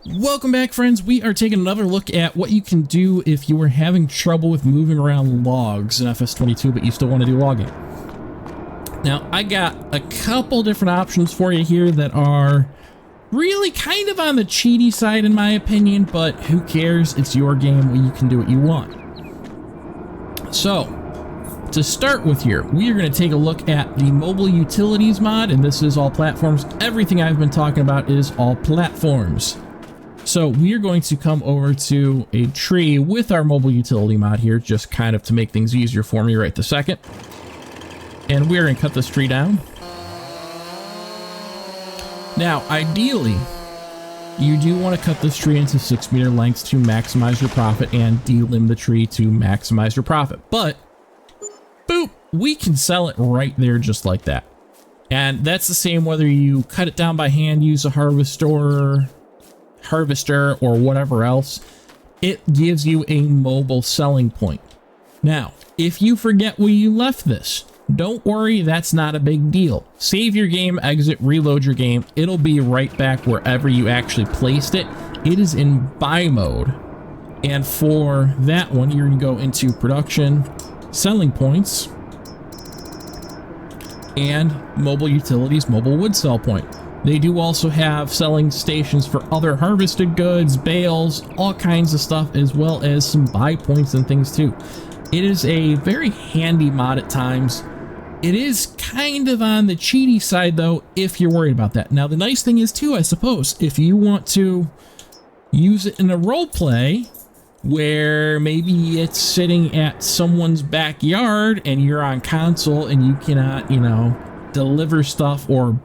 Welcome back, friends. We are taking another look at what you can do if you are having trouble with moving around logs in FS22, but you still want to do logging. Now, I got a couple different options for you here that are really kind of on the cheaty side in my opinion, but who cares? It's your game where you can do what you want. So, to start with here, we are going to take a look at the mobile utilities mod, and this is all platforms. Everything I've been talking about is all platforms. So we are going to come over to a tree with our mobile utility mod here, just kind of to make things easier for me right this second. And we're going to cut this tree down. Now, ideally, you do want to cut this tree into 6-meter lengths to maximize your profit and delimb the tree to maximize your profit. But, boop, we can sell it right there just like that. And that's the same whether you cut it down by hand, use a harvester, or whatever else. It gives you a mobile selling point. Now, if you forget where you left this, don't worry, that's not a big deal. Save your game, exit, reload your game. It'll be right back wherever you actually placed it. It is in buy mode. And for that one, you're going to go into production, selling points, and mobile utilities, mobile wood sell point. They do also have selling stations for other harvested goods, bales, all kinds of stuff, as well as some buy points and things too. It is a very handy mod at times. It is kind of on the cheaty side though, if you're worried about that. Now the nice thing is too, I suppose, if you want to use it in a role play where maybe it's sitting at someone's backyard and you're on console and you cannot, you know, deliver stuff or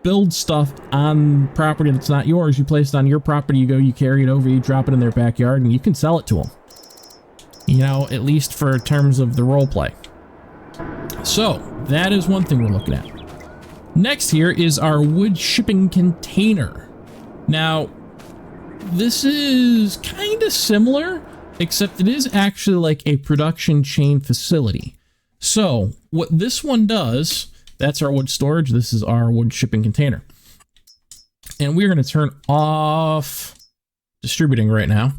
build stuff on property that's not yours. You place it on your property, you go, you carry it over, you drop it in their backyard, and you can sell it to them. You know, at least for terms of the role play. So, that is one thing we're looking at. Next here is our wood shipping container. Now, this is kind of similar, except it is actually like a production chain facility. So, what this one does, that's our wood storage. This is our wood shipping container. And we're going to turn off distributing right now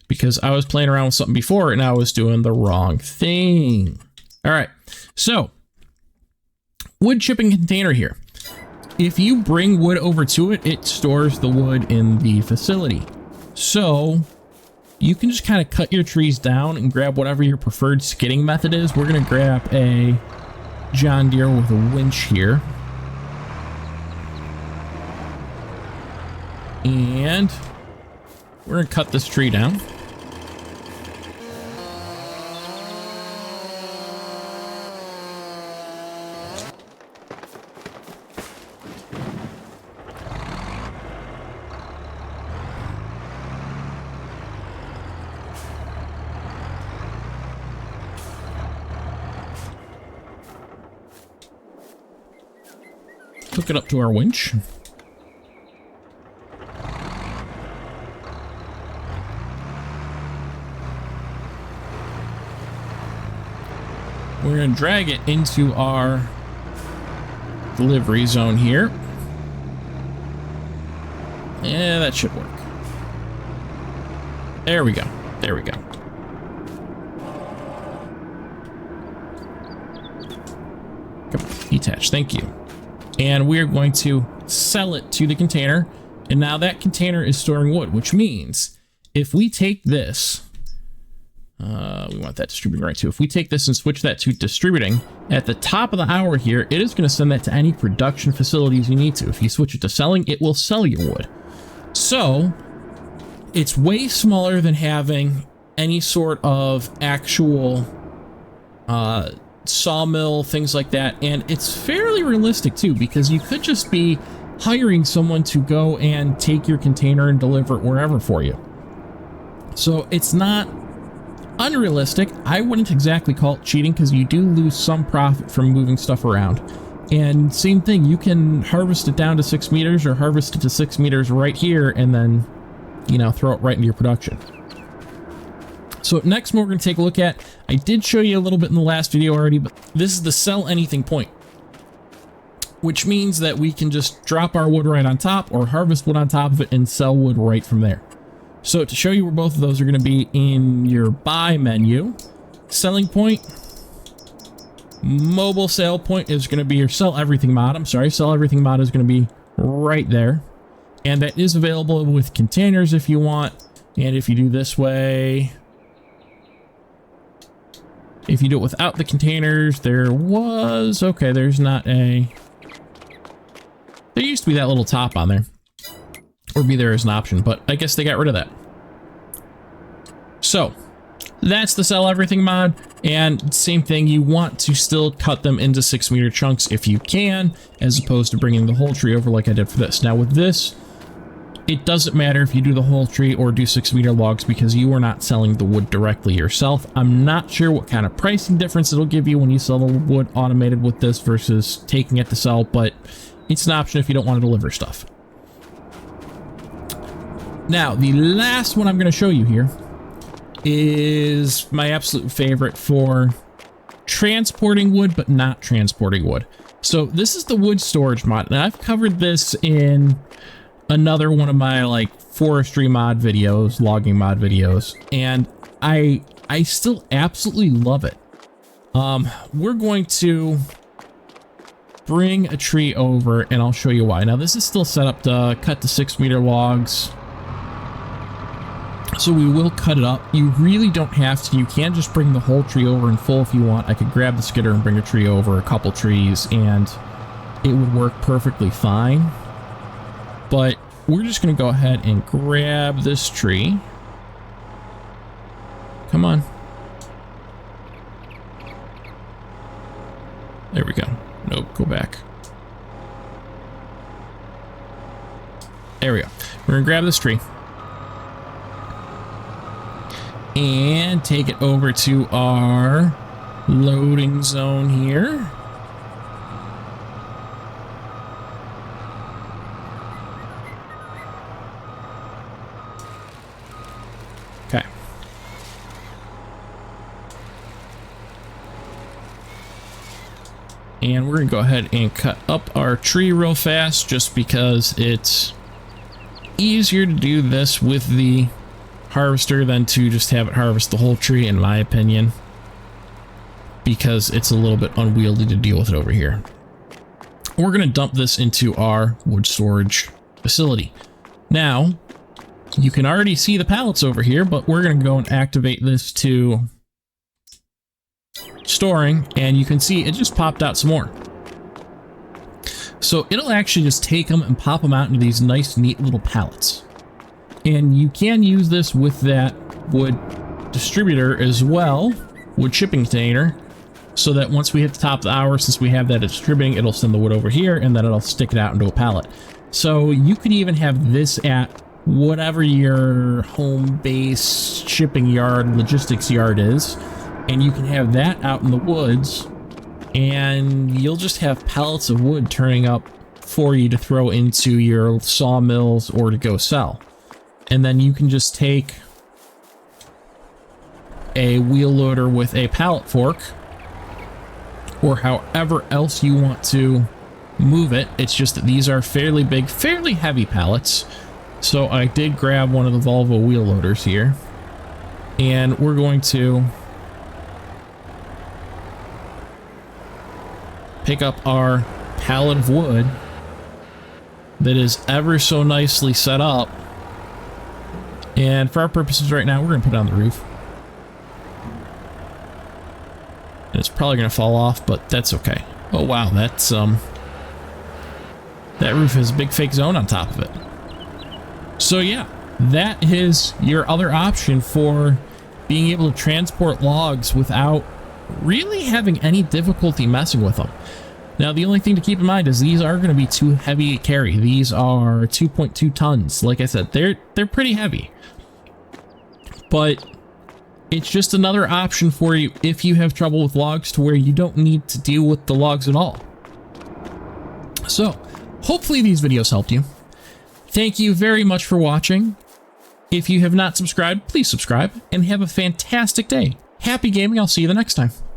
because I was playing around with something before and I was doing the wrong thing. All right. So wood shipping container here. If you bring wood over to it, it stores the wood in the facility. So you can just kind of cut your trees down and grab whatever your preferred skidding method is. We're going to grab a John Deere with a winch here. And we're going to cut this tree down. Hook it up to our winch. We're going to drag it into our delivery zone here. Yeah, that should work. There we go. There we go. Come on, detach. Thank you. And we're going to sell it to the container. And now that container is storing wood, which means if we take this, we want that distributing right too. If we take this and switch that to distributing, at the top of the hour here, it is going to send that to any production facilities you need to. If you switch it to selling, it will sell your wood. So it's way smaller than having any sort of actual sawmill, things like that, and it's fairly realistic too, because you could just be hiring someone to go and take your container and deliver it wherever for you. So it's not unrealistic. I wouldn't exactly call it cheating because you do lose some profit from moving stuff around. And same thing, you can harvest it down to 6 meters or harvest it to 6 meters right here and then, you know, throw it right into your production. So next we're going to take a look at, I did show you a little bit in the last video already, but this is the sell anything point. which means that we can just drop our wood right on top or harvest wood on top of it and sell wood right from there. So to show you where both of those are going to be in your buy menu, selling point, mobile sale point is going to be your sell everything mod. I'm sorry, sell everything mod is going to be right there. And that is available with containers if you want. And if you do this way, if you do it without the containers, there's not a, there used to be that little top on there, or be there as an option, but I guess they got rid of that. So that's the sell everything mod. And same thing, you want to still cut them into 6-meter chunks if you can, as opposed to bringing the whole tree over like I did for this. Now with this, it doesn't matter if you do the whole tree or do 6-meter logs because you are not selling the wood directly yourself. I'm not sure what kind of pricing difference it'll give you when you sell the wood automated with this versus taking it to sell, but it's an option if you don't want to deliver stuff. Now, the last one I'm going to show you here is my absolute favorite for transporting wood, but not transporting wood. So this is the wood storage mod, and I've covered this in another one of my like forestry mod videos, logging mod videos, and I still absolutely love it. We're going to bring a tree over and I'll show you why. Now this is still set up to cut the 6-meter logs, so we will cut it up. You really don't have to. You can just bring the whole tree over in full if you want. I could grab the skidder and bring a tree over, a couple trees, and it would work perfectly fine. But we're just going to go ahead and grab this tree. Come on. There we go. Nope, go back. There we go. We're going to grab this tree and take it over to our loading zone here. Okay. And we're going to go ahead and cut up our tree real fast just because it's easier to do this with the harvester than to just have it harvest the whole tree, in my opinion, because it's a little bit unwieldy to deal with it over here. We're going to dump this into our wood storage facility. Now, you can already see the pallets over here, but we're going to go and activate this to storing, and you can see it just popped out some more. So it'll actually just take them and pop them out into these nice, neat little pallets. And you can use this with that wood distributor as well, wood shipping container, so that once we hit the top of the hour, since we have that distributing, it'll send the wood over here and then it'll stick it out into a pallet. So you could even have this at whatever your home base shipping yard, logistics yard is, and you can have that out in the woods, and you'll just have pallets of wood turning up for you to throw into your sawmills or to go sell. And then you can just take a wheel loader with a pallet fork, or however else you want to move it. It's just that these are fairly big, fairly heavy pallets. So I did grab one of the Volvo wheel loaders here, and we're going to pick up our pallet of wood that is ever so nicely set up. And for our purposes right now, we're going to put it on the roof. And it's probably going to fall off, but that's okay. Oh wow, that's that roof has a big fake zone on top of it. So yeah, that is your other option for being able to transport logs without really having any difficulty messing with them. Now, the only thing to keep in mind is these are going to be too heavy to carry. These are 2.2 tons. Like I said, they're pretty heavy. But it's just another option for you if you have trouble with logs, to where you don't need to deal with the logs at all. So, hopefully these videos helped you. Thank you very much for watching. If you have not subscribed, please subscribe, and have a fantastic day. Happy gaming. I'll see you the next time.